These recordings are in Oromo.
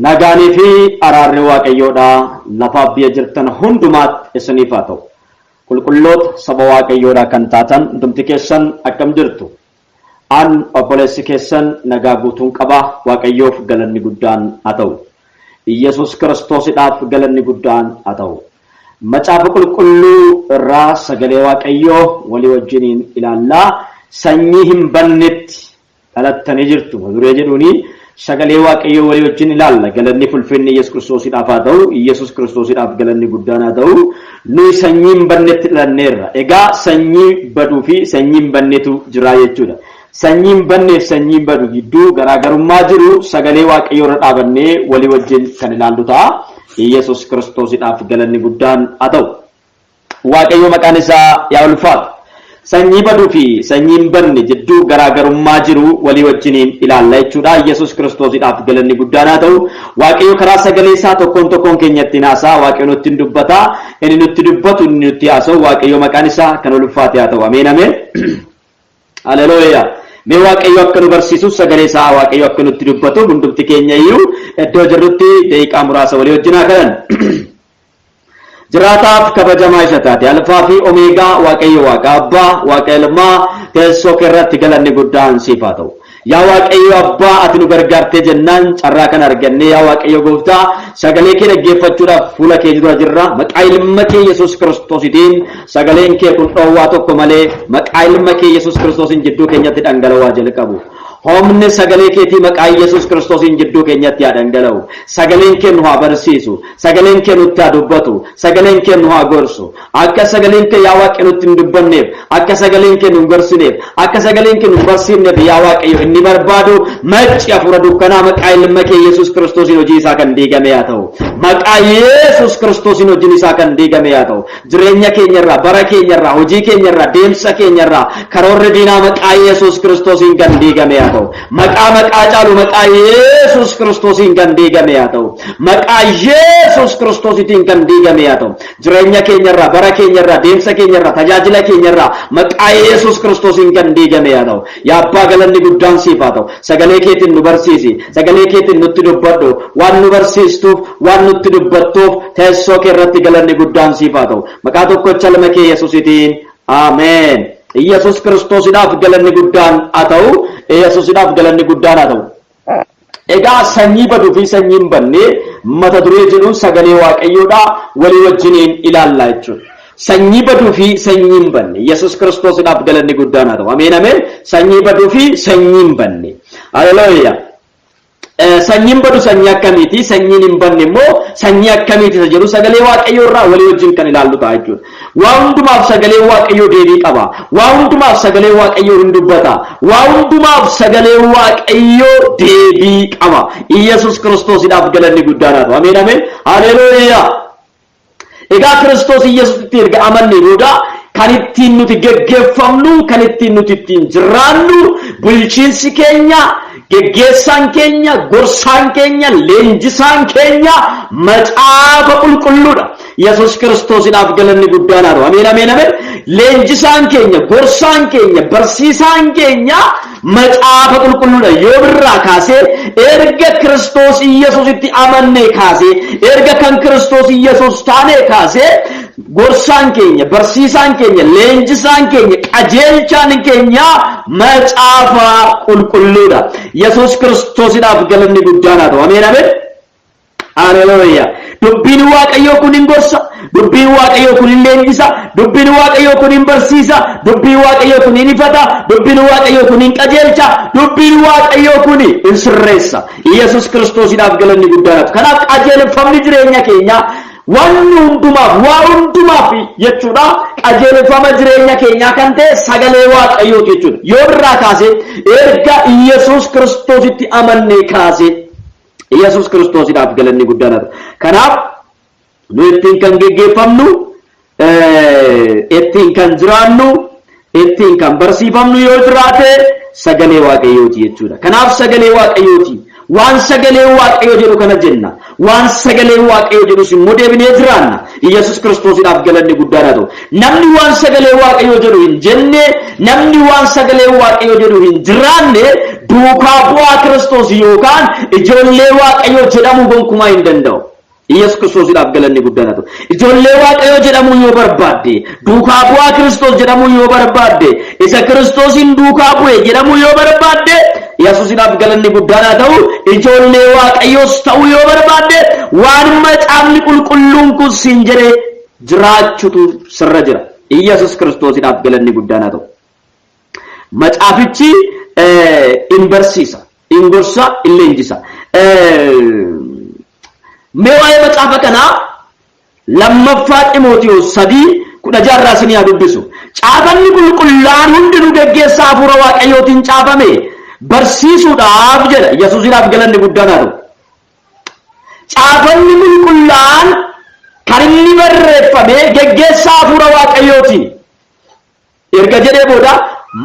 Nagaanii fi araarri waaqayyoodha lafaaf biyya jirtan hundumaatti isiniif haa ta'u. Qulqulloota saba waaqayyoodha kan taatan hundumti keessan akkam jirtu. An obboleessi keessan nagaa guutuun qaba. Waaqayyoof galanni guddaan haa ta'u. Yesus Kiristoosidhaaf galanni guddaan haa ta'u. Macaafa qulqulluu irraa sagalee waaqayyoo walii wajjiniin ilaallaa. Sanyii hin bannetti dhalattanii jirtu duree jedhuuni sagalee waaqayyoo walii wajjin ilaalla. Galanni fulfinni Yesus Kiristoosidhaaf haa ta'u. Yesus Kiristoosidhaaf galanni guddaan haa ta'u. Nuyi sanyii hin bannetti dhalanneerra. Egaa sanyii baduu fi sanyii hin bannetu jira jechuudha. Sanyii hin banneef sanyii hin badu gidduu garaagarummaa jiru sagalee waaqayyoo irra dhaabannee walii wajjin kan ilaallu ta'a. Yesus Kiristoosidhaaf galanni guddaan haa ta'u. Waaqayyo maqaan isaa yaa ulfaatu. Sanyii baduu fi sanyii hin banne jidduu garaagarummaa jiru walii wajjiniin ilaalla jechuudha. Yesus Kiristoosidhaaf galanni guddaan haa ta'u. Waaqayyo karaa sagalee isaa tokkoon keenyatti haasaa. Waaqayyo nutti dubbata. Inni nutti dubbatu, inni nutti haasa'u. Waaqayyo maqaan isaa kan ulfaate haa ta'u. Ameen ameen. Haleluuyaa. Mee waaqayyo akka nu barsiisu sagalee isaa waaqayyo akka nutti dubbatu hundumti keenya iyyuu iddoo jirrutti daqiiqaa muraasa walii wajjin haa kadhannu. Jiraataaf kabajamaa isa taate alfaa fi omeegaa waaqayyo waaqa abbaa waaqa ilmaa teessoo keerratti galanni guddaan siif haa ta'u. Yaa waaqayyo abbaa ati nu gargaartee jennaan carraa kan arganne yaa waaqayyo gooftaa sagalee kee dhaggeeffachuudhaaf fuula kee dura jirra. Maqaa ilma kee Yesus Kiristoositiin sagaleen kee kun dhoowwaa tokko malee maqaa ilma kee Yesus Kiristoosiin jidduu keenyatti dhangala'aa jalqabu. Homne sagalee keetii maqaa Yesus Kiristoosiin jidduu keenyatti haa dhangala'u. Sagaleen kee nu haa barsiisu. Sagaleen kee nutti haa dubbatu. Sagaleen kee nu haa gorsu. Akka sagaleen kee yaa Waaqayyo nutti hin dubbanneef, akka sagaleen kee nu hin gorsineef, akka sagaleen kee nu hin barsiifneef yaa Waaqayyo inni barbaadu macci hafuura dukkanaa maqaa ilma kee Yesus Kiristoosiin hojii isaa kan diigame haa ta'u. Maqaa Yesus Kiristoosiin hojiin isaa kan diigame haa ta'u. Jireenya keenyarraa, bara keenyarraa, hojii keenyarraa, deemsa keenyarraa karoorri diinaa maqaa Yesus Kiristoosiin kan diigame haa ta'u. Maqaa caalu maqaa Yesus Kiristoosiin kan diigame haa ta'u. Maqaa Yesus Kiristoosiin kan diigame haa ta'u. Jireenya keenyarraa, bara keenyarraa, deemsa keenyarraa, tajaajila keenyarraa maqaa Yesus Kiristoosiin kan diigame haa ta'u. Yaa abbaa galanni guddaan siif haa ta'u. Sagalee keetiin nu barsiisi. Sagalee keetiin nutti dubbadhu. Waan nu barsiistuuf, waan nutti dubbattuuf teessoo kee irratti galanni guddaan siif haa ta'u. Maqaa tokkicha ilma kee Yesuusitiin. Ameen. Yesus Kiristoosiidhaaf galanni guddaan haa ta'u. Yesuusiidhaaf galanni guddaan haa ta'u. Egaa sanyii baduu fi sanyii hin banne mata duree jedhu sagalee waaqayyoodha walii wajjiniin ilaalla jechuudha. Sanyii baduu fi sanyii hin banne Yesus Kiristoosiidhaaf galanni guddaan haa ta'u. Ameen ameen. Sanyii baduu fi sanyii hin banne. Haleluuyaa. Sanyiin badu sanyii akkamiiti? Sanyiin hin banne immoo sanyii akkamiiti isa jedhu sagalee waaqayyoo irraa walii wajjin kan ilaallu ta'a jechuudha. Waa hundumaaf sagalee waaqayyoo deebii qaba. Waa hundumaaf sagalee waaqayyoo hin dubbata. Waa hundumaaf sagalee waaqayyoo deebii qaba. Yesus Kiristoosiidhaaf galanni guddaan haa ta'u. Ameen ameen. Haleluuyaa. Egaa Kiristoos Yesuusitti erga amanne booda kan ittiin nuti geggeeffamnu, kan ittiin nuti ittiin jiraannu, bulchiinsi keenya, geggeessaan keenya, gorsaan keenya, leenjisaan keenya macaafa qulqulluudha. Yesus Kiristoosiidhaaf galanni guddaan haa ta'u. Ameen ameen ameen. Leenjisaan keenya, gorsaan keenya, barsiisaan keenya macaafa qulqulluudha. Yoo birraa kaasee erga Kiristoos Yesuusitti amannee kaasee erga kan Kiristoos Yesuus taanee kaasee gorsaan keenya, barsiisaan keenya, leenjisaan keenya, qajeelchaan keenya macaafa qulqulluudha. Yesus Kiristoosiidhaaf galanni guddaan haa ta'u. Ameen ameen. Haleluuyaa. Dubbiin waaqayyoo kun hin gorsa. Dubbiin waaqayyoo kun hin leenjisa. Dubbiin waaqayyoo kun hin barsiisa. Dubbiin waaqayyoo kun hin ifata. Dubbiin waaqayyoo kun hin qajeelcha. Dubbiin waaqayyoo kun hin sirreessa. Yesus Kiristoosiidhaaf galanni guddaan haa ta'u. Kanaaf qajeelfamni jireenya keenya waan hundumaaf jechuudha. Qajeelfama jireenya keenyaa kan ta'e sagalee waaqayyooti jechuudha. Yoo birraa kaasee erga Yesus Kiristoositti amannee kaasee Yesus Kiristoosiidhaaf galanni guddaan haa ta'u. Kanaaf nu ittiin kan geggeeffamnu, ittiin kan jiraannu, ittiin kan barsiifamnu yoo jiraate sagalee waaqayyooti jechuudha. Kanaaf sagalee waaqayyooti. Waan sagalee waaqayyoo jedhu kana jenna. Waan sagalee waaqayyoo jedhu immoo deebinee jiraanna. Yesus Kiristoosiidhaaf galanni guddaan haa ta'u. Namni waan sagalee waaqayyoo jedhu hin jenne, namni waan sagalee waaqayyoo jedhu hin jiraanne duukaa bu'aa Kiristoos yookaan ijoollee Waaqayyoo jedhamu gonkumaa hin danda'u. Yesus Kiristoosiidhaaf galanni guddaan haa ta'u. Ijoollee Waaqayyoo jedhamu yoo barbaadde, duukaa bu'aa Kiristoos jedhamu yoo barbaadde, isa Kiristoosin duukaa bu'e jedhamu yoo barbaadde, Yesuusiidhaaf galanni guddaan haa ta'u. Ijoollee Waaqayyoos ta'uu yoo barbaadde, waan macaafni qulqulluun kun siin jedhee jiraachuutu sirra jira. Yesus Kiristoosiidhaaf galanni guddaan haa ta'u. Macaafichi in barsiisa, in gorsa, in leenjisa. Mee waa'ee macaafa kanaa lammaffaa Xiimotewos 3:16 isin yaa dubbisu. Caafanni qulqullaan hundinuu geggeessaa hafuura Waaqayyootiin caafame barsiisuudhaaf jedha. Yesuusiidhaaf galanni guddaan haa ta'u. Caafanni qulqullaan kan inni barreeffame geggeessaa hafuura Waaqayyootiin. Erga jedhee booda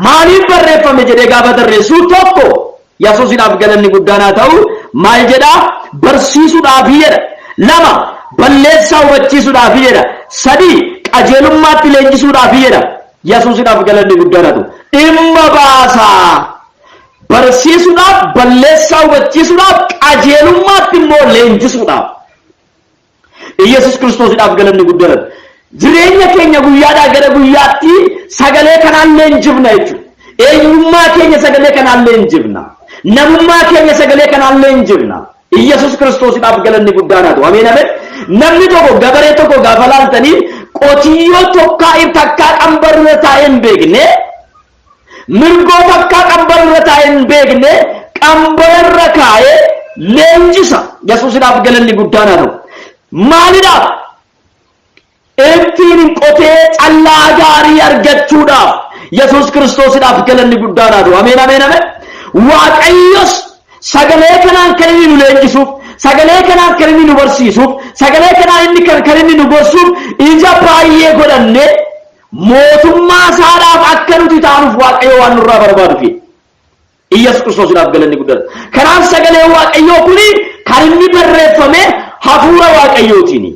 maaliif barreeffame jedhee gaafa tarreessuu tokko Yesuusiidhaaf galanni guddaan haa ta'u. Maal jedhaa? Barsiisuudhaaf jedha. 2 balleessaa hubachiisuudhaaf jedha. 3 qajeelummaatti leenjisuudhaaf jedha. Yesuusiidhaaf galanni guddaan haa ta'u. Dhimma baasaa barsiisuudhaaf, balleessaa hubachiisuudhaaf, qajeelummaatti immoo leenjisuudhaaf. Yesus Kiristoosiidhaaf galanni guddaan haa ta'u. Jireenya keenya guyyaadhaa gara guyyaatti sagalee kanaan leenjifna jechuudha. Eenyummaa keenya sagalee kanaan leenjifna. Namummaa keenya sagalee kanaan leenjifna. Yesus Kiristoosiidhaaf galanni guddaan haa ta'u. Ameen ameen. Namni tokko gabaree tokko gaafa laaltanii qotiyyoo tokkaa takkaa qambarra taa'ee hin beekne, mirgoo takkaa qambarra taa'ee hin beekne, qambarra kaa'ee leenjisa. Yesuusiidhaaf galanni guddaan haa ta'u. Maaliidhaaf? Ittiin qotee callaa gaarii argachuudhaaf. Yesus Kiristoosiidhaaf galanni guddaan haa ta'u. Ameen ameen ameen. Waaqayyos sagalee kanaan kan inni nu leenjisuuf, sagalee kanaan kan inni nu barsiisuuf, sagalee kanaan inni kan inni nu gorsuuf ija baay'ee godhanne mootummaa isaadhaaf akka nuti taanuuf Waaqayyo waan nurraa barbaaduuf. Yesus Kiristoosiidhaaf galanni guddaan. Kanaaf sagalee Waaqayyoo kuni kan inni barreeffame hafuura Waaqayyootiini.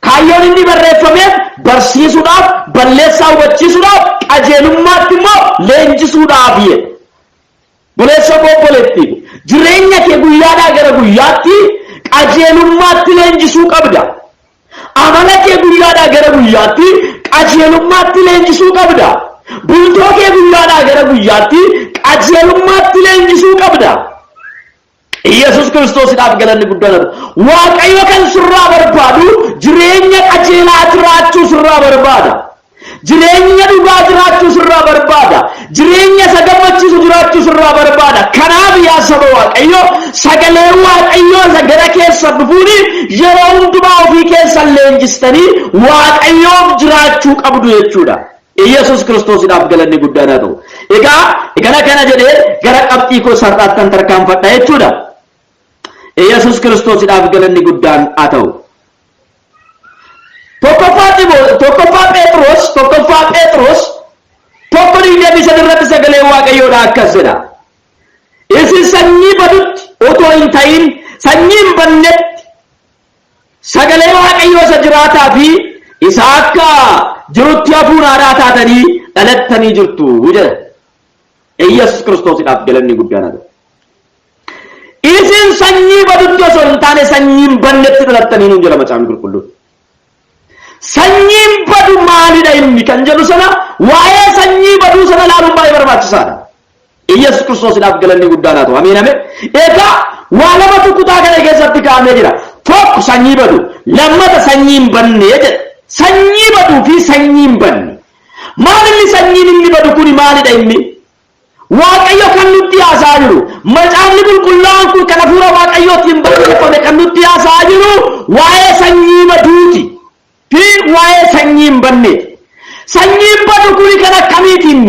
Kaayyoon inni barreeffameef barsiisuudhaaf, balleessaa hubachiisuudhaaf, qajeelummaatti immoo leenjisuudhaaf jedha. Boleessa obboleetti jireenya kee guyyaadhaa gara guyyaatti qajeelummaatti leenjisuu qabda. Amala kee guyyaadhaa gara guyyaatti qajeelummaatti leenjisuu qabda. Bultoo kee guyyaadhaa gara guyyaatti qajeelummaatti leenjisuu qabda. Yesus Kiristoosiidhaaf galanni guddaan haa ta'u. Waaqayyo kan sirraa barbaadu jireenya qajeelaa jiraachuu sirraa barbaada. Jireenya dhugaa jiraachuu sirraa barbaada. Jireenya isa gammachiisu jiraachuu sirraa barbaada. Kanaaf yaa saba Waaqayyo sagalee Waaqayyoo isa gara keessa dhufuuni yeroo hundumaa ofii keessan leenjistanii Waaqayyoof jiraachuu qabdu jechuudha. Yesus Kiristoosiidhaaf galanni guddaan haa ta'u. Egaa kana jedhee gara qabxii koo sararaattan tarkaanfadha jechuudha. Yesus Kiristoosiidhaaf galanni guddaan haa ta'u. Tokkoffaa Phexros 1:23 irratti sagalee Waaqayyoodhaa akkas jedha. Isin sanyii badutti otoo hin ta'in sanyii hin bannetti sagalee Waaqayyoo isa jiraataa fi isa akka jirutti hafuuraadhaa taatanii dhalattanii jirtu jedha. Yesus Kiristoosiidhaaf galanni guddaan haa ta'u. Isin sanyii badutti osoo hin taane sanyii hin bannetti dhalattanii nuun jedha macaafni qulqulluun. Sanyiin badu maalidha inni kan jedhu sana waa'ee sanyii baduu sana ilaaluun baay'ee barbaachisaadha. Yesus Kiristoosiidhaaf galanni guddaan haa ta'u. Ameen ameen. Egaa waa lamatu kutaa kana keessatti kaa'amee jira. Tokko sanyii badu, lammata sanyii hin banne jedha. Sanyii baduu fi sanyii hin banne. Maalilli sanyiin inni badu kuni maalidha inni? Waaqayyo kan nutti haasaa jiru. Macaafni qulqullaa'aan kun kan hafuura Waaqayyootiin barreeffame kan nutti haasaa jiru waa'ee sanyii baduuti. Fi waa'ee sanyii hin banne. Sanyiin badu kuni kan akkamiitiin?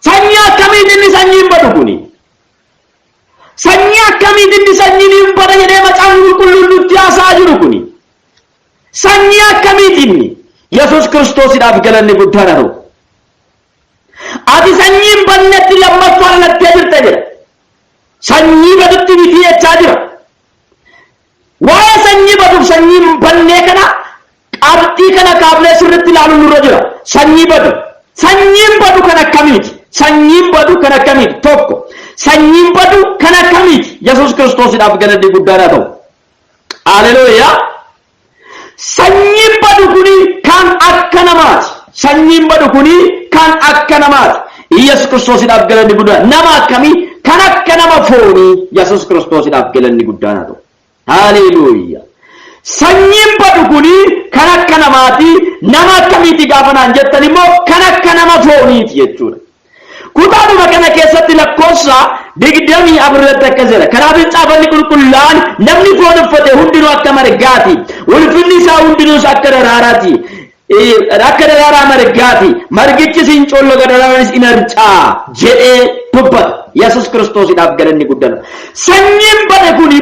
Sanyii akkamiitiin sanyii hin badu kuni? Sanyii akkamiitiin sanyiin hin bada jedhee macaafni qulqulluun nutti haasaa jiru kuni? Sanyii akkamiitiin? Yesus Kiristoosiidhaaf galanni guddaan haa ta'u. Ati sanyii hin bannetti lammaffaa dhalattee jirta jedha. Sanyii badutti miti jechaa jira. Waa'ee sanyii baduuf sanyii hin bannee kana qabxii kana kaafnee sirriitti ilaaluun nurra jira. Sanyii badu. Sanyiin badu kan akkamiiti? sanyiin badu kan akkamiiti tokko sanyiin badu kan akkamiiti Yesuus Kiristoosiidhaaf galanni guddaan haa ta'u haleluuyaa sanyiin badu kuni kan akka namaati sanyiin badu kuni kan akka namaati Yesuus Kiristoosiidhaaf galanni guddaan nama akkamii kan akka nama foonii Yesuus Kiristoosiidhaaf galanni guddaan haa ta'u haleluuyaa sanyiin badu kuni kan akka namaati nama akkamiiti gaafa naan jettan immoo kan akka nama fooniiti jechuudha kutaaduma kana keessatti lakkoofsa 24 akka jira kanaaf caafanni qulqullaan namni foon uffate hundinuu akka margaati ulfinni isaa hundinuus akka daraaraati akka daraaraa margaati margichi siin collo gadaraanis in harcaa jedhee dubbata Yesuus Kiristoosiidhaaf galanni guddaan sanyiin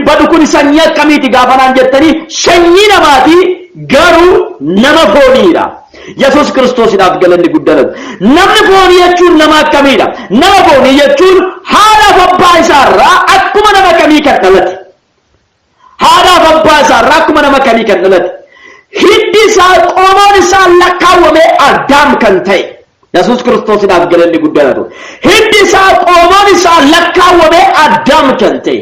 badu kuni sanyii akkamiiti gaafa naan jettanii sanyii namaati garuu nama fooniidha Yesuus Kiristoosiidhaaf galanni guddaan namni foonii jechuun nama akkamiidha nama foonii jechuun haadha abbaa isaarraa akkuma nama kamii kan dhalate haadha abbaa isaarraa akkuma nama kamii kan dhalate hiddi isaa qomoon isaa lakkaawwamee Addaam kan ta'e Yesuus Kiristoosiidhaaf galanni guddaan hiddi isaa qomoon isaa lakkaawwamee Addaam kan ta'e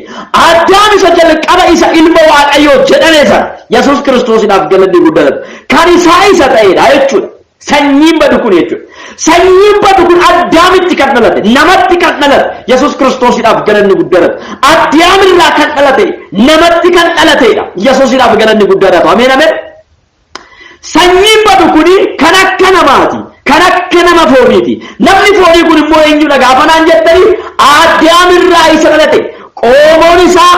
Addaam isa jalqaba isa ilma Waaqayyoo jedhame sana Yesuus Kiristoosiidhaaf galanni guddaan kan isaa isa ta'edha jechuudha sanyiin badu kun jechuudha sanyiin badu kun Addaamitti kan dhalate namatti kan dhalate Yesuus Kiristoosiidhaaf galanni guddaan Addaamirraa kan dhalate namatti kan dhalatedha Yesuusiidhaaf galanni guddaan ameen ameen sanyiin badu kuni kan akka namaati kan akka nama fooniiti namni foonii kun immoo eenyudha gaafa naan jettanii Addaamirraa isa dhalate qomoon isaa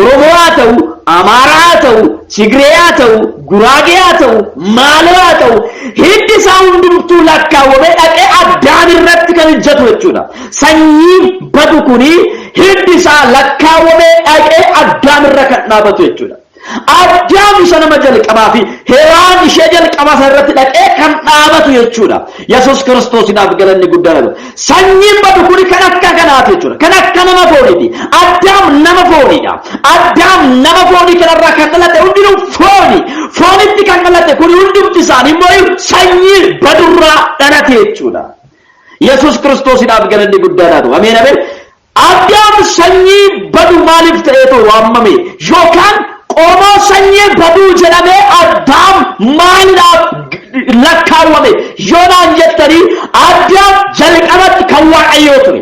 Oromoo haa ta'u Amaaraa haa ta'u Tigree haa ta'u Guraagee haa ta'u Maalee haa ta'u hiddi isaa hundumtuu lakkaawwamee dhaqee Addaamirratti kan hojjetu jechuudha sanyiin badu kuni hiddi isaa lakkaawwamee dhaqee Addaamirra kan dhaabatu jechuudha Addaam isa nama jalqabaa fi Hewaan ishee jalqabaa sanarratti dhaqee kan dhaabatu jechuudha Yesuus Kiristoosiidhaaf galanni guddaan sanyiin badu kuni kan akka kanaati jechuudha kan akka nama fooniiti Addaam nama fooniidha Addaam nama foonii kanarraa kan dhalate hundinuu foonitti kan dhalate kuni hundumti isaanii immoo sanyii badurraa dhalate jechuudha Yesuus Kiristoosiidhaaf galanni guddaan ameen ameen Addaam sanyii badu maaliif ta'eetu waamame yookaan qomoo sanyii baduu jedhamee Addaam maaliidhaaf lakkaawwame yoonaan jettanii Addaam jalqabatti kan Waaqayyoo ture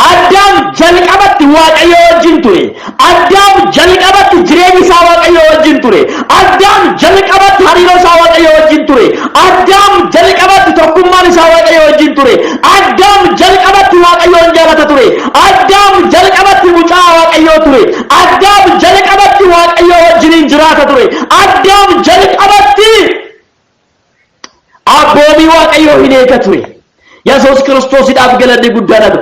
Addaam jalqabatti Waaqayyoo wajjin ture Addaam jalqabatti jireenya isaa Waaqayyoo wajjin ture Addaam jalqabatti hariiroo isaa Waaqayyoo wajjin ture Addaam jalqabatti tokkummaan isaa Waaqayyoo wajjin ture Addaam jalqabatti Waaqayyoon jaalata ture Addaam jalqabatti mucaa Waaqayyoo ture Addaam jalqabatti Waaqayyoo wajjin jiraata ture Addaam jalqabatti abboomii Waaqayyoo hin eega ture Yesuus Kiristoosiidhaaf galanni guddaan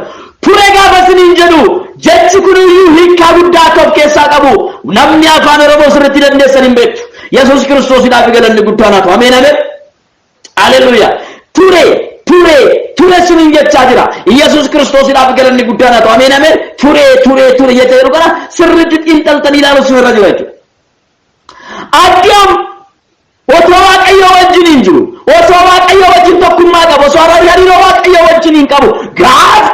ture gaafa isiniin jedhu jechi kun iyyuu hiikaa guddaa akka of keessaa qabu namni afaan Oromoo sirriitti dandeessan hin beektu Yesuus Kiristoosiidhaaf galanni guddaan ameen ameen haleluuyaa ture isiniin jechaa jira Yesuus Kiristoosiidhaaf galanni guddaan ameen ameen ture jechaa jiru kana sirriitti xiinxaltanii ilaaluu sirra jira jechuudha Addaam otoo Waaqayyoo wajjin hin jiru osoo Waaqayyoo wajjin tokkummaa qabu osoo hariiroo Waaqayyoo wajjin hin qabu gaaf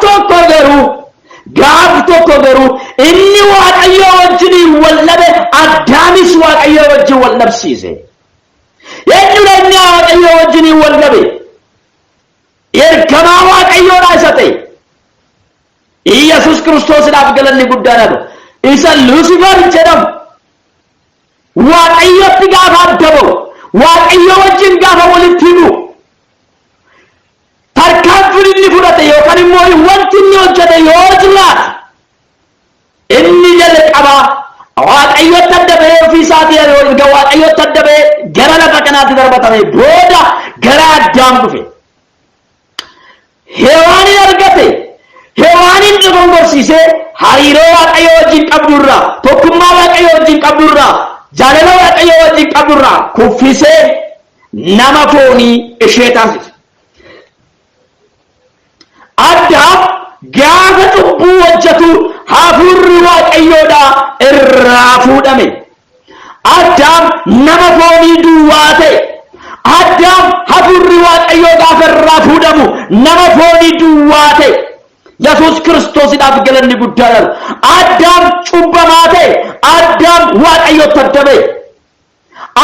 tokko garuu inni Waaqayyoo wajjin wal dhabe Addaamis Waaqayyoo wajjin wal dhabsiise eenyudha inni Waaqayyoo wajjin wal dhabe ergamaa Waaqayyoodhaa isa ta'e Yesuus Kiristoosiidhaaf galanni guddaan isa Luusifer jedhamu Waaqayyootti gaafa adda ba'u Waaqayyoo wajjin gaafa walitti himu tarkaanfiin inni fudhate yookaan immoo wanti inni hojjete yoo jiraate inni jalqabaa Waaqayyootti adda ba'ee ofii isaatii erga Waaqayyootti adda ba'ee gara lafa kanaatti darbatame booda gara Addaam dhufe Hewaanin argate Hewaanin dogongorsiisee hariiroo Waaqayyoo wajjin qabdurraa tokkummaa Waaqayyoo wajjin qabdurraa jaalala Waaqayyoo wajjin qabdurraa kuffisee nama foonii ishee taasise Addaam gaafa cubbuu hojjetu hafuurri Waaqayyoodhaa irraa fuudhame Addaam nama foonii duwwaa ta'e Addaam hafuurri Waaqayyoo gaafa irraa fuudhamu nama foonii duwwaa ta'e Yesus Kiristoosiidhaaf galanni guddaan Addaam cubbamaate Addaam waaqayyotti addabe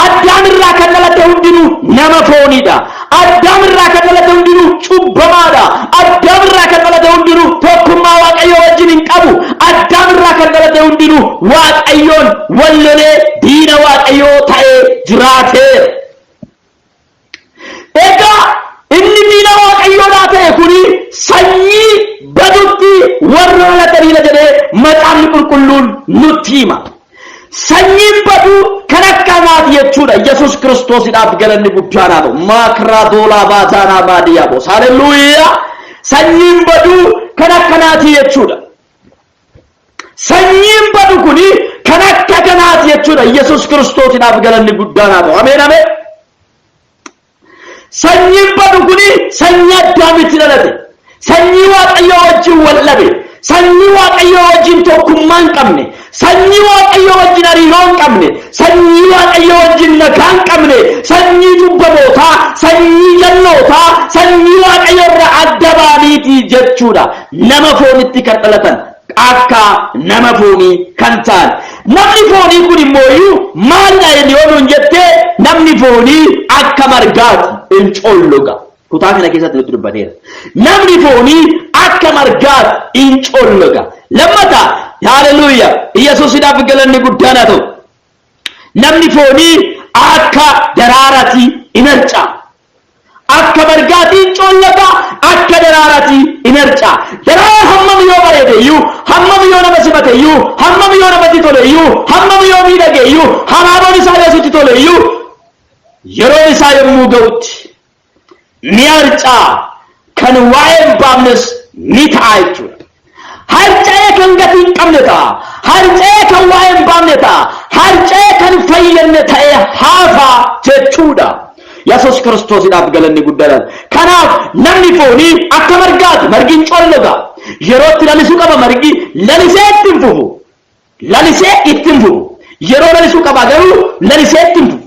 Addaam irraa kan dhalate hundinuu nama fooniidha Addaam irraa kan dhalate hundinuu cubbamaadha Addaam irraa kan dhalate hundinuu tokkummaa waaqayyoo wajjin hin qabu Addaam irraa kan dhalate hundinuu waaqayyoon wallolee diina waaqayyoo ta'ee jiraate egaa inni diina waaqayyoodhaa ta'e kuni sanyii badutti warra dhalataniidha jedhee macaafni qulqulluun nutti hima sanyiin baduu kan akkanaati jechuudha Yesus Kiristoosiidhaaf galanni guddaan haa ta'u maakraa doolaa baataanaa baadiyyaabos haleluuyaa sanyiin baduu kan akkanaati jechuudha sanyiin badu kuni kan akka kanaati jechuudha Yesus Kiristoosiidhaaf galanni guddaan haa ta'u ameen ameen sanyiin badu kuni sanyii Addaamitti dhalate sanyii waaqayyoo wajjin wal dhabe sanyii waaqayyoo wajjin tokkummaa hin qabne sanyii waaqayyoo wajjin hariiroo hin qabne sanyii waaqayyoo wajjin nagaa hin qabne sanyii cubbamootaa sanyii jallootaa sanyii waaqayyoo irraa adda baaniiti jechuudha nama foonitti kan dhalatan akka nama foonii kan ta'an namni foonii kun immoo maalidha yoo nuun jettee namni foonii akka margaati hin colloga kutaa kana keessatti nutti dubbateera namni foonii akka margaati hin colloga lammata haleluuyaa Yesuusiidhaaf galanni guddaan haa ta'u namni foonii akka daraaraati hin harca'a akka margaati hin colloga akka daraaraati hin harca'a daraara hammam yoo bareede iyyuu hammam yoo nama simate iyyuu hammam yoo namatti tole iyyuu hammam yoo miidhage iyyuu habaaboon isaa yesuutti tole iyyuu yeroo isaa yommuu ga'utti ni harca'a kan waa'ee hin baafnes ni ta'a jechuudha harca'ee kan gatii hin qabne ta'a harca'ee kan waa'ee hin baafne ta'a harca'ee kan fayyadne ta'ee hafa jechuudha Yesus Kiristoosiidhaaf galanni guddaan kanaaf namni foonii akka margaati margi hin colloga yerootti lalisuu qaba margi lalisee ittiin fufu lalisee ittiin fufu yeroo lalisuu qaba garuu lalisee ittiin fufu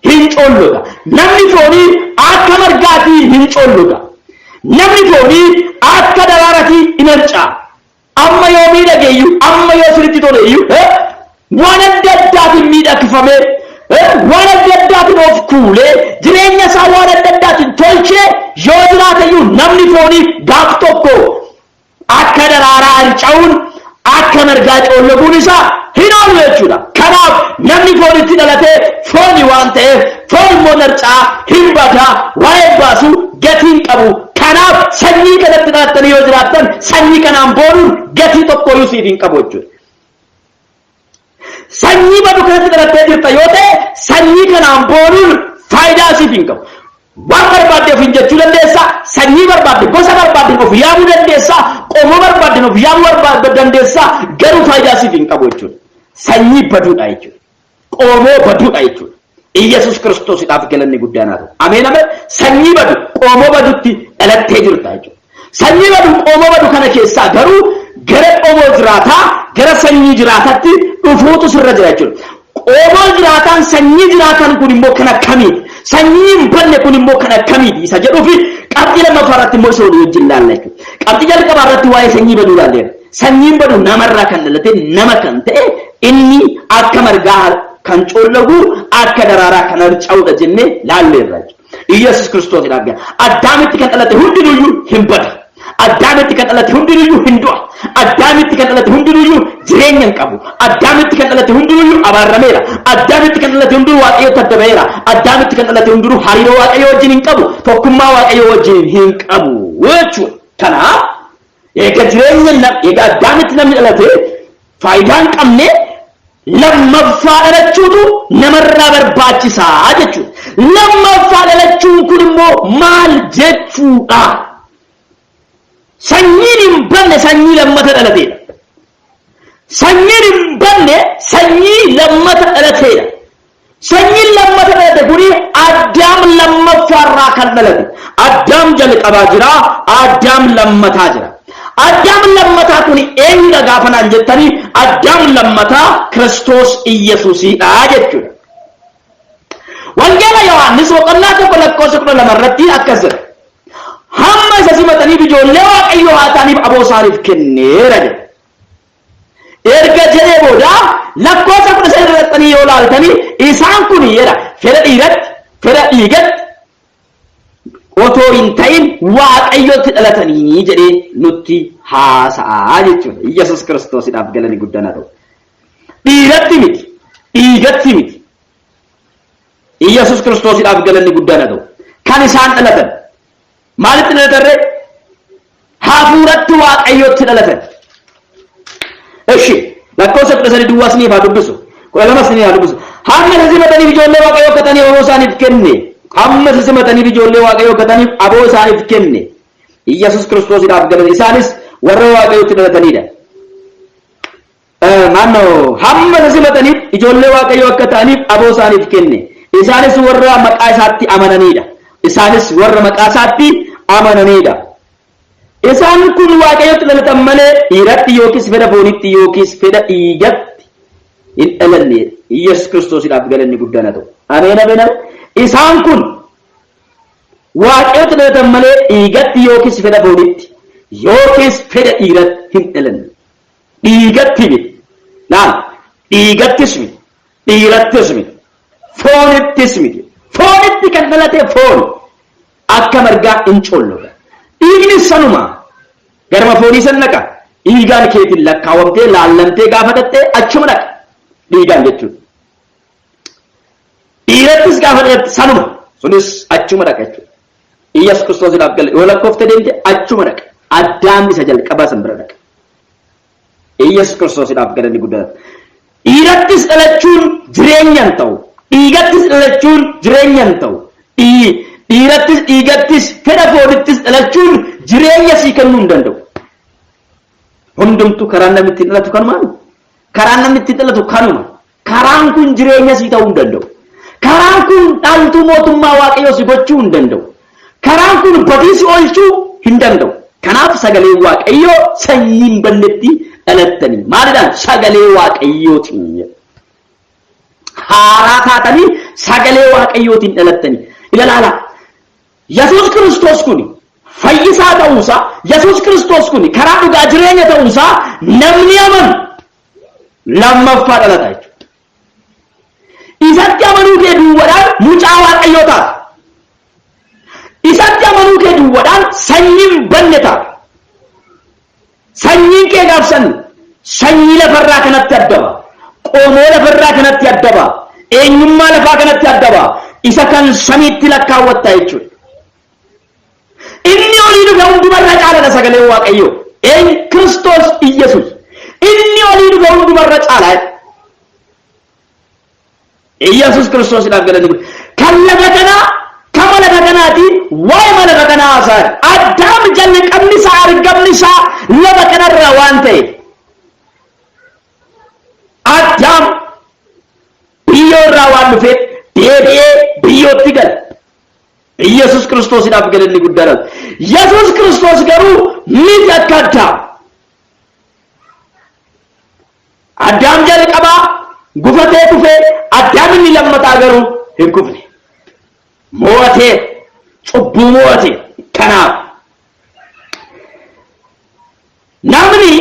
hin colloga namni foonii akka margaati hin colloga namni foonii akka daraaraati hin harca'a amma yoo miidhageeyyuu amma yoo sirriitti toleeyyuu waan adda addaatiin miidhagfamee waan adda addaatiin of kuulee jireenya isaa waan adda addaatiin tolchee yoo jiraateyyuu namni foonii gaaf tokko akka daraaraa harca'uun akka margaa colloguun isaa hin oolu jechuudha kanaaf namni foonitti dhalatee fooni waan ta'eef foon immoo harca'aa hin badaa waa'ee baasu gatii hin qabu kanaaf sanyii kanatti dhalattanii yoo jiraattan sanyii kanaan boonuun gatii tokkoyyuu siif hin qabu jechuudha sanyii badu kanatti dhalattee jirta yoo ta'e sanyii kanaan boonuun faayidaa siif hin qabu waan barbaadde of hin jechuu dandeessa sanyii barbaadde gosa barbaadde of yaamuu dandeessa qomoo barbaadde of yaamuu dandeessa garuu faayidaa siif hin qabu jechuudha sanyii baduudha jechuudha qomoo baduudha jechuudha Yesus Kiristoosiidhaaf galanni guddaan haa ta'u ameen ameen sanyii badu qomoo badutti dhalattee jirta jechuudha sanyii badu qomoo badu kana keessaa garuu gara qomoo jiraataa gara sanyii jiraatatti dhufuutu sirra jira jechuudha qomoo jiraataan sanyii jiraatan kun immoo kan akkamiiti sanyii hin banne kun immoo kan akkamiiti isa jedhuufi qabxii lammaffaa irratti immoo isa walii wajjin laalla jechuudha qabxii jalqabaa irratti waa'ee sanyii baduu laalleera sanyiin badu namarraa kan dhalate nama kan ta'e inni akka margaa kan collogu akka daraaraa kan harca'uudha jennee laalleerra jechuudha Yesus Kiristoosiidhaaf Addaamitti kan dhalate hundinuyyuu hin bada Addaamitti kan dhalate hundinuyyuu hin du'a Addaamitti kan dhalate hundinuyyuu jireenya hin qabu Addaamitti kan dhalate hundinuyyuu abaarameera Addaamitti kan dhalate hundinuu waaqayyotti adda ba'eera Addaamitti kan dhalate hundinuu hariiroo waaqayyoo wajjin hin qabu tokkummaa waaqayyoo wajjin hin qabu jechuudha kanaaf eega jireenya eega Addaamitti namni dhalate faayidaa hin qabne lammaffaa dhalachuutu namarraa barbaachisaa jechuudha lammaffaa dhalachuun kun immoo maal jechuudha sanyiin hin banne sanyii lammata dhalateedha sanyiin hin banne sanyii lammata dhalateedha sanyiin lammata dhalate kuni Addaam lammaffaarraa kan dhalate Addaam jalqabaa jira Addaam lammataa jira Addaam lammataa kun eenyudha gaafanaan jettanii Addaam lammataa Kiristoos Iyesuusiidha jechuudha wangeela Yohaannis boqonnaa 1:12 irratti akkas jedha hamma isa simataniif ijoollee waaqayyoo haa ta'aniif aboo isaaniif kenneera jedha. Erga jedhee booda lakkoofsa 13 irratti yoo ilaaltanii isaan kun jedha fedha dhiiratti fedha dhiigatti otoo hin ta'in waaqayyootti dhalatanii jedhee nutti haasa'aa jechuudha. Yesuus Kiristoosidhaaf galanni guddaan haa ta'u. Dhiiratti miti dhiigatti miti. Yesuus Kiristoosidhaaf galanni guddaan haa ta'u. Kan isaan dhalatan maalitti dhalatan? Hafuuratti waaqayyootti dhalatan. Eshi lakkoofsa 13 duwwaas ni haa dubbisu. 12 ni haa dubbisu. Hamma isa simataniif ijoollee waaqayyoo akka ta'aniif aboo isaaniif kenne. Hamma isa simataniif ijoollee waaqayyoo akka ta'aniif aboo isaaniif kenne. Yesuus Kiristoosidhaaf galanni isaanis warra waaqayyootti dhalatanidha. Hamma isa simataniif ijoollee waaqayyoo akka ta'aniif aboo isaaniif kenne. Isaanis warra maqaa isaatti amananidha. Isaanis warra maqaa isaatti amananidha. Isaan kun waaqayyootti dhalatan malee dhiiratti yookiis fedha foonitti yookiis fedha dhiigatti hin dhalanne. Yesuus Kiristoosidhaaf galanni guddaan haa ta'u. Ameen ameen. Isaan kun waaqayyootti dhalatan malee dhiigatti yookiis fedha foonitti yookiis fedha dhiiratti hin dhalanne. Dhiigatti miti. Laal dhiigattis miti. Dhiirattis miti. Foonittis miti. Foonitti kan dhalate foon akka margaa hin colloodha. Dhiigni sanuma garma foonii san naqa. Dhiigaan keetiin lakkaawamtee laallamtee gaafa dhattee achuma dhaqa. Dhiigaan jechuudha. Dhiirattis gaafa dhatte sanuma sunis achuma dhaqa jechuudha. Yesuus Kiristoosidhaaf galanni yoo lakkoofte deemte achuma dhaqa. Addaan isa jalqabaa san bira dhaqa. Yesuus Kiristoosidhaaf galanni guddaan. Dhiirattis dhalachuun jireenya hin ta'u. Dhiigattis dhalachuun jireenya hin ta'u. Dhiirattis dhiigattis fedha foonittis dhalachuun jireenya sii kennuu hin danda'u. Hundumtu karaan namni ittiin dhalatu kanuma. Karaan namni ittiin dhalatu kanuma. Karaan kun jireenya sii ta'uu hin danda'u. Karaan kun dhaaltuu mootummaa waaqayyoo si gochuu hin danda'u. Karaan kun badii si oolchuu hin danda'u. Kanaaf sagalee waaqayyoo sanyii hin bannetti dhalattanii. Maalidhaan sagalee waaqayyootiin haaraa taatanii sagalee waaqayyootiin dhalattanii. Ilaala. Yesuus Kiristoos kun fayyisaa ta'uusaa, Yesuus Kiristoos kun karaa dhugaa jireenya ta'uusaa namni amanu lammaffaa dhalata jechuudha. Isatti amanuu kee duwwaadhaan mucaa waaqayyoo taata. Isatti amanuu kee duwwaadhaan sanyiin banne taata. Sanyiin kee gaafsan sanyii lafarraa kanatti addaba. Qomoo lafarraa kanatti addaba. Eenyummaa lafaa kanatti addaba. Isa kan samiitti lakkaawwatta jechuudha. Inni olii dhufe hundumarra caalaadha sagalee waaqayyoo. Kiristoos Iyesuus. Inni olii dhufe hundumarra caalaadha. Iyesuus Kiristoosidhaaf galanni guddaan. Kan lafa kanaa kama lafa kanaatiin waa'ee lafa kanaa haasa'an. Addaam jalqabni isaa argamni isaa lafa kanarraa waan ta'eef. Addaam biyyoo irraa waan dhufeef deebi'ee biyyootti gala. Yesuus Kiristoosidhaaf galanni guddaan. Yesuus Kiristoos garuu miti akka Addaam. Addaam jalqabaa gufatee dhufee Addaam inni lammataa garuu hin gufne. Mo'atee cubbuu mo'atee. Kanaaf namni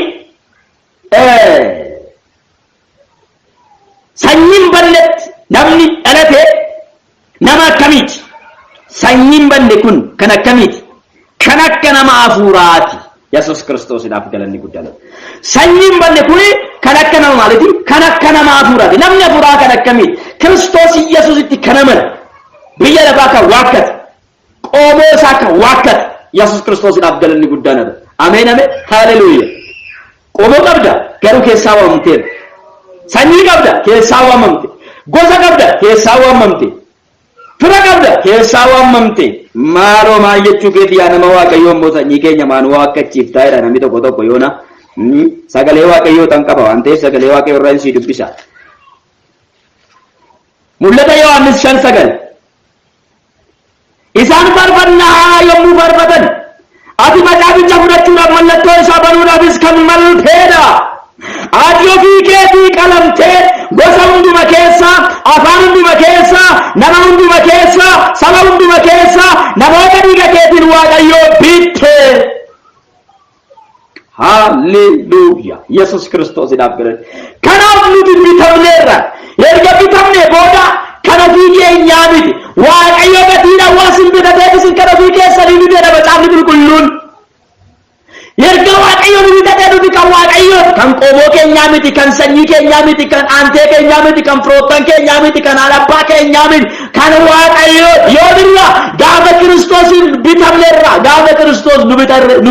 sanyiin balletti namni dhalate nama akkamiiti? Sanyiin banne kun kan akkamiiti? Kan akka nama hafuuraati. Yesuus Kiristoosidhaaf galanni guddaan. Sanyiin banne kun kan akka nama maaliiti? Kan akka nama hafuuraati. Namni hafuuraa kan akkamiiti? Kiristoos Yesuusitti kan amanu biyya lafaa kan waakkate qomoo isaa kan waakkate Yesuus Kiristoosidhaaf galanni guddaan. Ameen ameen. Haleluuyaa. Qomoo qabda garuu keessaa waamamteera. Sanyii qabda keessaa waamamte. Gosa qabda keessaa waamamte. Fira qabda keessaa waamamte. Maaloo maal jechuu keeti yaa nama waaqayyoo immoo sanyii keenya maanuu waakkachiiftaa jedha namni tokko tokko yoona. Sagalee waaqayyoo tan qaba waan ta'eef sagalee waaqayyoo irraa isii dubbisa. Mul'ata Yohaannis 5:9. Isaan faarfannaa yommuu faarfatan ati macaaficha fudhachuudhaaf mallattoo isaa banuudhaafis kan malteedha. Ati ofii keetii qalamtee gosa hunduma keessa, afaan hunduma keessa, nama hunduma keessa, saba hunduma keessa, namoota dhiiga keetiin Waaqayyo bitte. Hallelujah. Yesus Kristos idhaaf galanni. Kanaaf nuti bitamneerra. Erga bitamne booda kana ofii keenyaa miti. Waaqayyo gatiidhaan waan isin bitateef isin kana ofii keessanii biteedha Macaafni Qulqulluun. Erga Waaqayyo nu bitatee nuti kan Waaqayyo kan qomoo keenyaa miti, kan sanyii keenyaa miti, kan aantee keenyaa miti, kan firoottan keenyaa miti, kan alabbaa keenyaa miti, kan Waaqayyo yoo dirra gaafa Kiristoosin bitamneerra, gaafa Kiristoos nu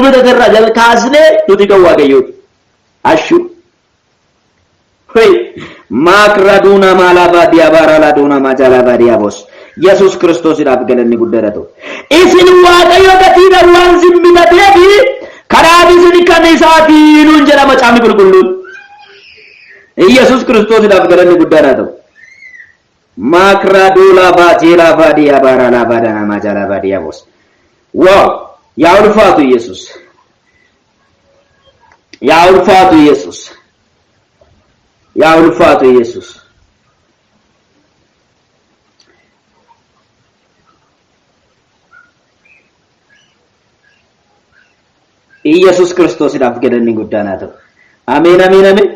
bitateerra jalkaasnee nuti kan Waaqayyooti. Ashu. Hey, Makraduna malabadi abarala majalaba diabos. Yesus Kristos idhaaf galanni guddaadha ta'u. Isin Waaqayyo gatiidhaan waan isin bitateefi karaa isin kan isaatii nuun jedha Macaafni Qulqulluun. Yesus Kristos idhaaf galanni guddaadha ta'u. Makradula bajela badia barala badana majalaba diabos. Wow, yaa ulfaatu Yesus. Yaa ulfaatu Yesus. Yaa ulfaatu Yesus. Yesus Kristos idhaaf galanni guddaadha ta'u. Ameen ameen ameen.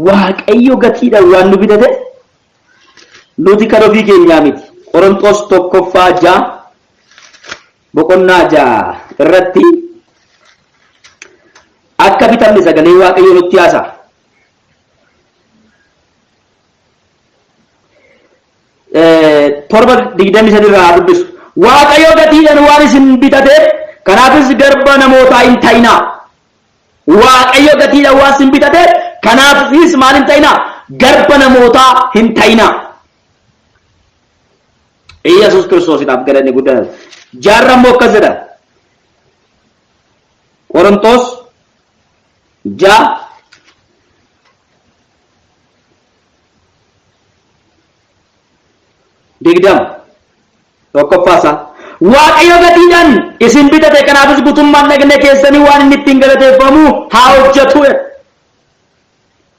Waaqayyo gatiidhaan waan nu bitate nuti kan ofii keenyaa miti. Qorontos 1:6 boqonnaa 6 irratti akka bitamne sagalee Waaqayyo nutti haasa'a. Torba 23 irraa dubbisu. Waaqayyo gatiidhaan waan isin bitateef kanaafis garba namootaa hin ta'inaa. Waaqayyo gatiidhaan waan isin bitateef kanaafis maal hin ta'inaa? Garba namootaa hin ta'inaa. Yesus Kristos idhaaf galanni guddaadha. Jaarra immoo akkas jedha. Qorontos 6 digdam tokkoffaasa. Waaqayyo gatiidhaan isin bitate kanaafis gutummaan dhagna keessanii waan inni ittiin galateeffamu haa hojjetu.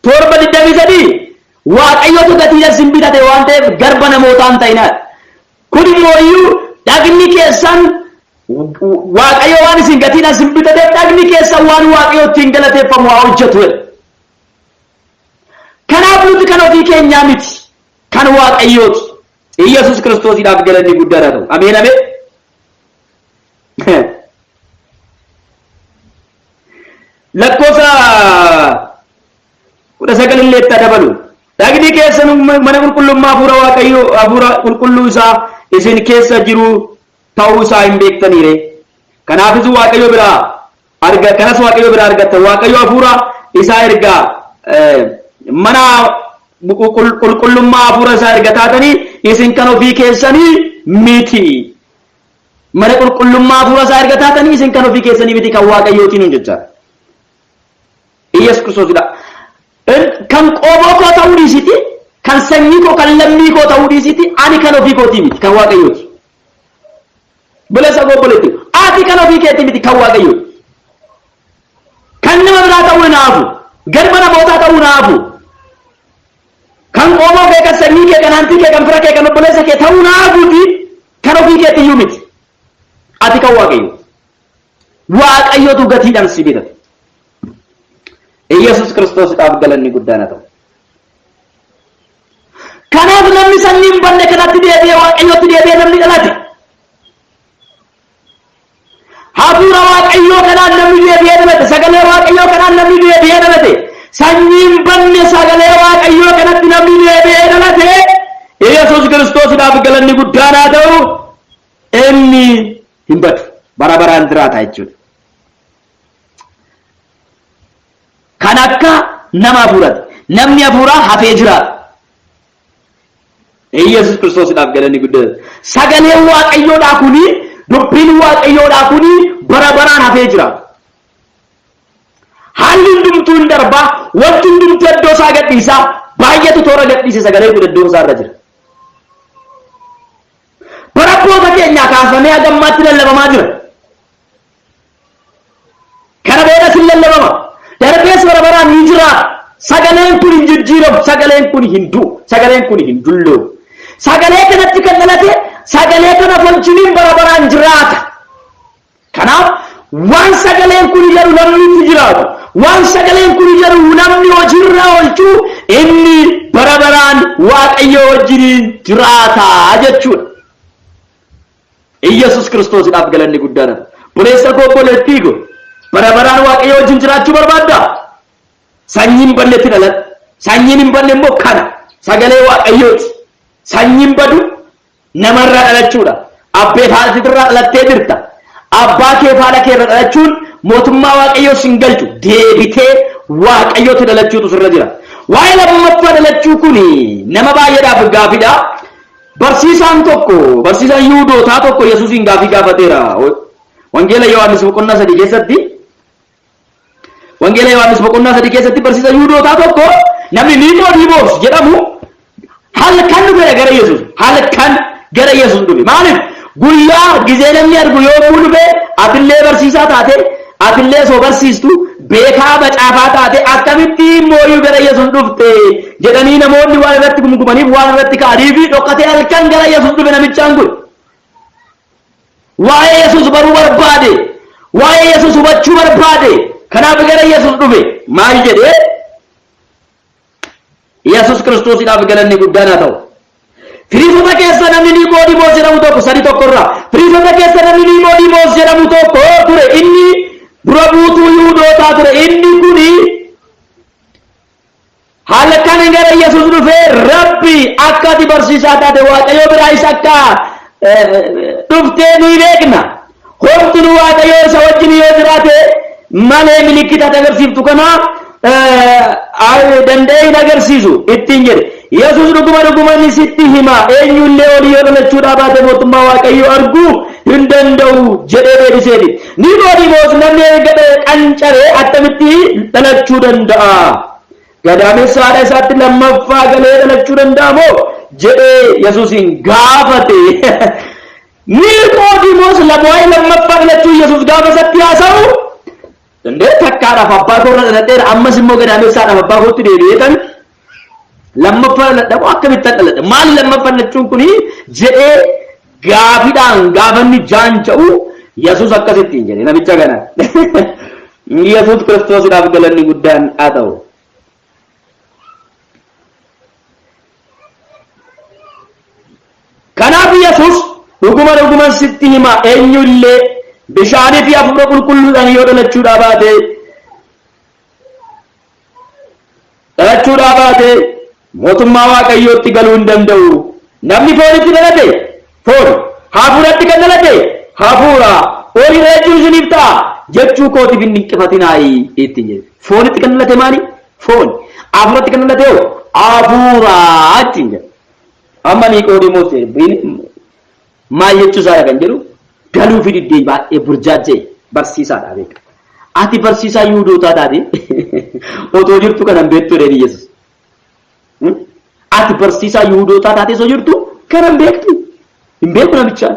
Torba 23 Waaqayyotu gatiidhaan isin bitate waan ta'eef garba namootaa hin ta'inaa. Kun immoo iyyuu dhagni keessan Waaqayyo waan isin gatiidhaan isin bitateef dhagni keessan waan Waaqayyo ittiin galateeffamu haa hojjetu. Kanaaf nuti kan ofii keenyaa miti, kan Waaqayyooti. Yesus Kristos idhaaf galanni guddaadha ta'u. Ameen ameen. Lakkoofsa 19 illee itti dabalu. Dhagni keessan mana qulqullummaa hafuura Waaqayyo hafuura qulqulluu isaa isin keessa jiru ta'uu isaa hin beektaniire. Kanaafis Waaqayyo biraa argatta. Waaqayyo hafuura isaa erga mana qulqullummaa hafuura isaa erga taatanii isin kan ofii keessanii miti. Mana qulqullummaa hafuura isaa erga taatanii isin kan ofii keessanii miti, kan Waaqayyootiin jecha. Yesus Kiristoosdha. Kan qomoo koo ta'uu dhiisiti, kan sanyii koo kan lammii koo ta'uu dhiisiti, ani kan ofii kootii miti, kan Waaqayyooti. Bilisa gobboleetti, ati kan ofii keetii miti, kan Waaqayyooti. Kan nama biraa ta'uu naafu, garba namootaa ta'uu naafu. Kan qomoo kee, kan sanyii kee, kan hantii kee, kan fira kee, kan obboleessa kee ta'uu naafuuti, kan ofii keetiyyuu miti. Ati kan Waaqayyooti. Waaqayyootu gatiidhaan si bitate. Yesus Kristos idhaaf galanni guddaadha ta'u. Kanaaf namni sanyii hin banne kanatti deebi'ee Waaqayyootti deebi'ee namni dhalate. Hafuura Waaqayyoo kanaan namni deebi'ee dhalate. Sagalee Waaqayyoo kanaan namni deebi'ee dhalate. Sanyii hin banne sagalee Waaqayyoo kanatti namni deebi'ee dhalate. Yesus Kristos idhaaf galanni guddaadha ta'u. Inni hin badu. Bara baraan jiraata jechuudha. Kan akka nama hafuuraati. Namni hafuuraa hafee jiraata. Yesus Kristos idhaaf galanni guddaadha. Sagaleen Waaqayyoodhaa kuni, dubbiin Waaqayyoodhaa kuni bara baraan hafee jiraata. Haalli hundumtuu hin darbaa, wanti hundumtuu iddoo isaa gadhiisaa, baay'eetu toora gadhiise sagalee kun iddoo isaa irra jira. Bara abboota keenyaa kaafamee hagammaatti lallabamaa jira. Kana boodas hin lallabama. Darbees bara baraan ni jira. sagaleen kun hin jijjiiramu, sagaleen kun hin du'u, sagaleen kun hin dulloomu. Sagalee kanatti kan dhalate sagalee kana folchiniin bara baraan jiraata. Kanaaf waan sagaleen kun jedhu namni itti jiraatu, waan sagaleen kun jedhu namni hojiirra oolchuu inni bara baraan Waaqayyo wajjin jiraata jechuudha. Yesus Kiristoosiidhaaf galanni guddaan. Buleessa koo boleettii ko bara baraan Waaqayyo wajjin jiraachuu barbaadda? Sanyiin balleetti dhaladha. Sanyiin hin balle immoo kana sagalee Waaqayyooti. Sanyiin badu namarraa dhalachuudha. Abbee haadhatirraa dhalattee jirta. Abbaa kee haadha kee irraa dhalachuun mootummaa Waaqayyoo sin galchu. Deebitee Waaqayyootti dhalachuutu sirra jira. Waa'ee lammaffaa dhalachuu kuni nama baay'eedhaaf gaaffiidha. Barsiisaan tokko, barsiisaan Yihuudootaa tokko Yesuusin gaaffii gaafateera. Wangeela Yohaannis boqonnaa 3 keessatti, Wangeela Yohaannis boqonnaa 3 keessatti barsiisaan Yihuudootaa tokko namni Niqoodiimoos jedhamu halkan dhufe gara Yesuus, halkan gara Yesuus dhufe. Maaliif? Guyyaa gizee namni argu yommuu dhufe atillee barsiisaa taate, atillee soo barsiistu, beekaa macaafaa taate akkamitti mooyuu gara Yesuus dhufte jedhanii namoonni waan irratti gumgumaniif waan irratti ka'anii fi dhokkatee halkan gara Yesuus dhufe namichaan kun. Waa'ee Yesuus baruu barbaade, waa'ee Yesuus hubachuu barbaade, kanaaf gara Yesuus dhufe. Maal jedhee? Yesuus Kiristoosiidhaaf galanni guddaan haa ta'u. Firiisota keessa namni Niqoodiimoos jedhamu tokko sadi tokkorraa. Firiisota keessa namni Niqoodiimoos jedhamu tokko ture. Inni dura buutuu Yihuudootaa ture. Inni kuni halkan gara Yesuus dhufee Rabbi akka ati barsiisaa taate Waaqayyo biraa isa akka dhuftee ni beekna. Homti nu Waaqayyo isa wajjin yoo jiraate malee milikkita agarsiiftu kana danda'ee hin agarsiisu ittiin jedhe. Yesuus dhuguma ni sitti hima eenyullee olii yoo dhalachuudhaa baate mootummaa Waaqayyoo arguu hin danda'u jedhee deebiseeti. Niqoodiimoos namni gadee qancaree attamitti dhalachuu danda'a? Gadaamessa haadha isaatti lammaffaa galee dhalachuu danda'a moo jedhee Yesuusin gaafate. Niqoodiimoos waa'ee lammaffaa dhalachuu Yesuus gaafa isatti haasa'u danda'e takkaadhaaf abbaa koorra dhaladheera ammas immoo gadaamessaadhaaf abbaa kootti deebi'eetan lammaffaa dhaladhamu akkamitti dhaladha? Maali lammaffaa dhalachuun kuni jedhee gaafiidhaan gaafanni jaanja'u Yesuus akkasittiin jedhe namicha kana. Yesuus Kiristoosiidhaaf galanni guddaan haa ta'u. Kanaaf Yesuus dhuguma sitti hima eenyullee bishaanii fi hafuura qulqulluudhaan yoo dhalachuudhaa baate mootummaa Waaqayyootti galuu hin danda'u. Namni foonitti dhalate foon, hafuuratti kan dhalate hafuura. Horii dhalachuu isiniif ta'a jechuu kootiif hin dinqifatinaayi ittiin jedhe. Foonitti kan dhalate maali? Foon. Hafuuratti kan dhalate hoo? Hafuura ittiin jedhe. Amma Niqoodiimoos maal jechuusaadha kan jedhu galuu fi diddee baay'ee burjaajee barsiisaadha beeka. Ati barsiisaa Yihuudootaa taate otoo jirtu kanan beektu dheedhi Yesuus. Ati barsiisaa Yihuudootaa taate osoo jirtu kanan beektu hin beeku namichaan.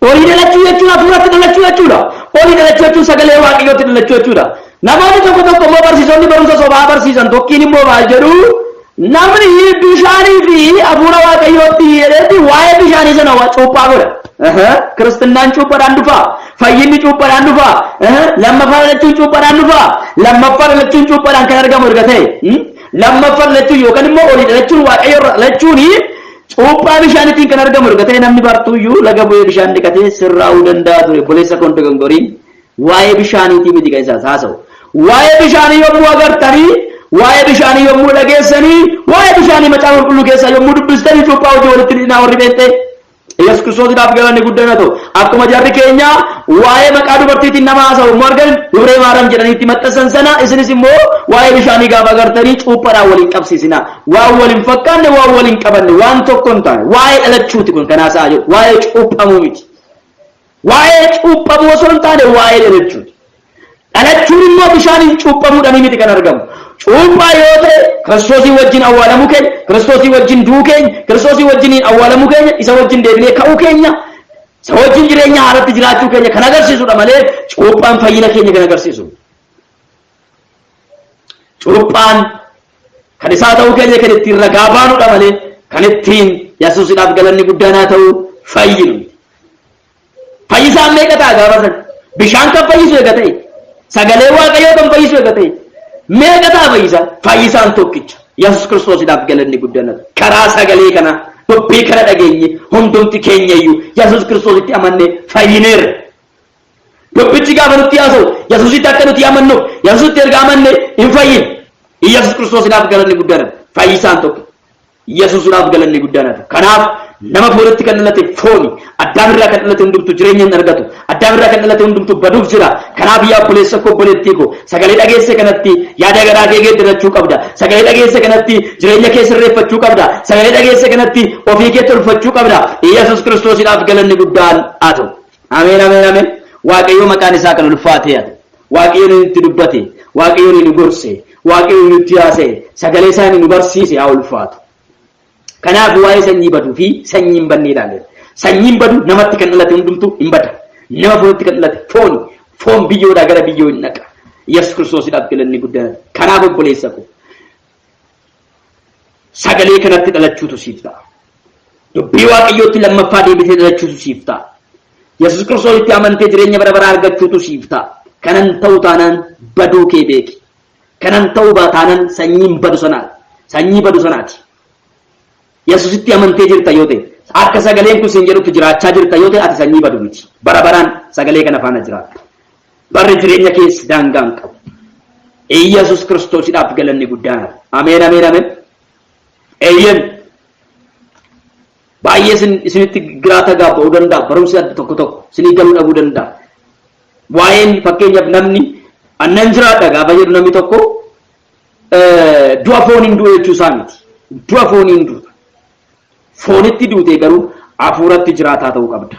Horii dhalachuu jechuun hafuuratti dhalachuu jechuudha. Horii dhalachuu jechuun sagalee Waaqayyootti dhalachuu jechuudha. Namoonni tokko immoo barsiisonni barumsa sobaa barsiisan tokkiin immoo maal jedhu namni bishaanii fi hafuura Waaqayyootti jedhetti waa'ee bishaanii sana cuuphaa godha. Kiristinnaan cuuphaadhaan dhufa. Fayyinni cuuphaadhaan dhufa. Lammaffaa dhalachuun cuuphaadhaan dhufa. Lammaffaa dhalachuun cuuphaadhaan kan argamu erga ta'e. Lammaffaa dhalachuun yookaan immoo horii dhalachuun Waaqayyoorra dhalachuun cuuphaa bishaaniitiin kan argamu erga ta'e namni bartuuyyuu laga bu'ee bishaan dhiqatee sirraa'uu danda'a ture. Boleessa koon dogongoriin waa'ee bishaaniitii miti kan isaas haasa'u. Waa'ee bishaanii yommuu agartanii, waa'ee bishaanii yommuu dhageessanii, waa'ee bishaanii macaafa qulqulluu keessaa yommuu dubbistanii cuuphaa hojii walitti hidhinaa warri beektee. Yesuus Kiristoosiidhaaf galanni guddaan haa ta'u. Akkuma jarri keenya waa'ee maqaa dubartiitiin nama haasa'u immoo argan Dubree Maariyaam jedhaniitti maxxansan sana isinis immoo waa'ee bishaanii gaafa agartanii cuuphaadhaan waliin qabsiisinaa. Waan waliin fakkaanne waan waliin qabanne waan tokko hin taane waa'ee dhalachuuti kun kan haasa'aa jiru. Waa'ee cuuphamuu miti. Waa'ee cuuphamuu osoo hin taane waa'ee dhalachuuti. Dhalachuun immoo bishaaniin cuuphamuudhaan miti kan argamu. Cuuphaa yoo ta'e Kiristoosii wajjin awwaalamuu keenya, Kiristoosii wajjin du'uu keenya, Kiristoosii wajjin awwaalamuu keenya, isa wajjin deebinee ka'uu keenya, isa wajjin jireenya haaratti jiraachuu keenya kan agarsiisudha malee cuuphaan fayyina keenya kan agarsiisu. cuuphaan kan isaa ta'uu keenya kan ittiin ragaa baanuudha malee kan ittiin Yesuusiidhaaf galanni guddaan haa ta'u fayyinu. Fayyisaan meeqa ta'a gaafa sana? Bishaan kan fayyisu eega ta'e, sagalee Waaqayyoo kan fayyisu eega ta'e, meeqa ta'a fayyisaan? Fayyisaan tokkicha Yesuus Kiristoosiidhaaf galanni guddaan haa ta'u. Karaa sagalee kana dubbii kana dhageenye hundumti keenya iyyuu Yesuus Kiristoositti amannee fayyineerra. Dubbichi gaafa nutti haasa'u Yesuusitti akka nuti amannuuf Yesuusitti erga amannee hin fayyin. Yesuus Kiristoosiidhaaf galanni guddaan haa ta'u. Fayyisaan tokko Yesuusiidhaaf galanni guddaan haa ta'u. Kanaaf nama foonitti kan dhalate fooni, Addaam irraa kan dhalate hundumtu jireenya hin argatu, Addaam irraa kan dhalate hundumtu baduuf jira. Kanaaf yaa obboleessa koo obboleettii koo sagalee dhageesse kanatti yaada garaa kee geeddarachuu qabda, sagalee dhageesse kanatti jireenya kee sirreeffachuu qabda, sagalee dhageesse kanatti ofii kee tolfachuu qabda. Yesuus Kiristoosiidhaaf galanni guddaan haa ta'u. Ameen ameen ameen. Waaqayyo maqaan isaa kan ulfaatee haa ta'u. Waaqayyo nutti dubbate, Waaqayyo nu gorse, Waaqayyo nutti haasa'e, sagalee isaa nu barsiise haa ulfaatu. Kanaaf waa'ee sanyii baduu fi sanyii hin badne ilaaleera. Sanyiin badu namatti kan dhalate hundumtu hin bada. Nama foonitti kan dhalate foon biyyoodhaa gara biyyoo hin dhaqa. Yesuus Kiristoosiidhaaf galanni guddaan. Kanaaf obboleessa koo sagalee kanatti dhalachuutu siif ta'a. Dubbii Waaqayyootti lammaffaa deebitee dhalachuutu siif ta'a. Yesuus Kiristoositti amantee jireenya bara baraa argachuutu siif ta'a. Kanan ta'u taanaan baduu kee beeki. Kanan ta'u taanaan sanyiin badu sanaati. Yesuusitti amantee jirta yoo ta'e akka sagaleen kun siin jedhutti jiraachaa jirta yoo ta'e ati sanyii badu miti. Bara baraan sagalee kana faana jiraatta. Barri jireenya keessa daangaa hin qabu. Yesuus Kiristoosiidhaaf galanni guddaan. Ameen ameen ameen. Eeyyen baay'ee isinitti giraata gaabba'uu danda'a. Barumsi adda tokko isinii galuu dhabuu danda'a. Waa'een fakkeenyaaf namni annan jiraadha gaafa jedhu namni tokko du'a foon hin du'e jechuu isaa miti. Du'a foon hin du'u. Foonitti duutee garuu hafuuratti jiraataa ta'uu qabda.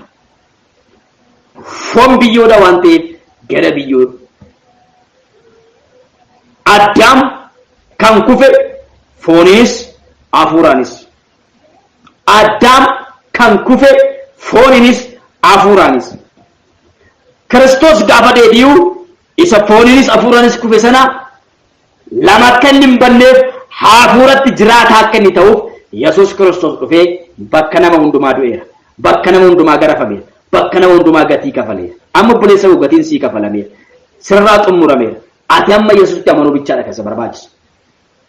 Foon biyyoodha waan ta'eef gara biyyoo. Addaam kan kufe fooninis hafuuraanis. Addaam kan kufe fooninis hafuuraanis. Kiristoos gaafa deebi'u isa fooninis hafuuraanis kufe sana lama akka inni hin banneef hafuuratti jiraataa akka inni ta'uuf Yesuus Kiristoos dhufee bakka nama hundumaa du'eera. Bakka nama hundumaa garafameera. Bakka nama hundumaa gatii kafaleera. Amma obboleessa koo gatiin sii kafalameera. Sirraa xumurameera. Ati amma Yesuusitti amanuu bichaadha kan si barbaachisu.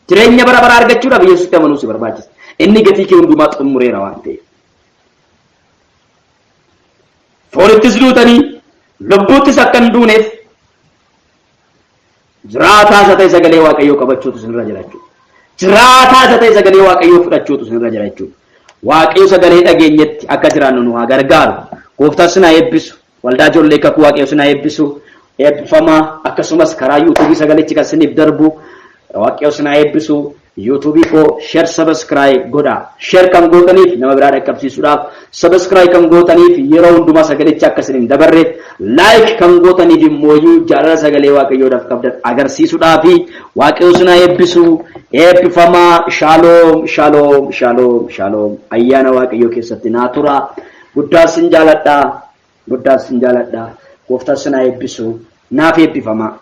Jireenya bara baraa argachuudhaaf Yesuusitti amanuu si barbaachisa. Inni gatii kee hundumaa xumureera waan ta'eef. Foonittis duutanii lubbuuttis akka hin duuneef jiraataa isa ta'e sagalee Waaqayyoo qabachuutu sinirra jira jechuudha. Jiraataa isa ta'e sagalee Waaqayyoo fudhachuutu sinirra jira jechuudha. Waaqayyo sagalee dhageenyetti akka jiraannu nu haa gargaaru. Gooftaan sinaa eebbisu. Waldaa ijoollee kakuu Waaqayyo sinaa eebbisu. Eebbifamaa akkasumas karaa yuutuubii sagalichi kan siniif darbu Waaqayyo sinaa eebbisu. YouTube ko share subscribe godha. Share kan gootaniif nama biraa dhaqqabsiisuudhaaf, subscribe kan gootaniif yeroo hundumaa sagalicha akkasiniin dabarreef, like kan gootaniif immoo jaalala sagalee Waaqayyoodhaaf qabdan agarsiisuudhaaf Waaqayyo sinaa eebbisu. Eebbifamaa. Shalom shalom shalom shalom. Ayyaana Waaqayyoo keessatti naa tura. Guddaa sin jaaladha. Gooftaan sinaa eebbisu. Naaf eebbifamaa.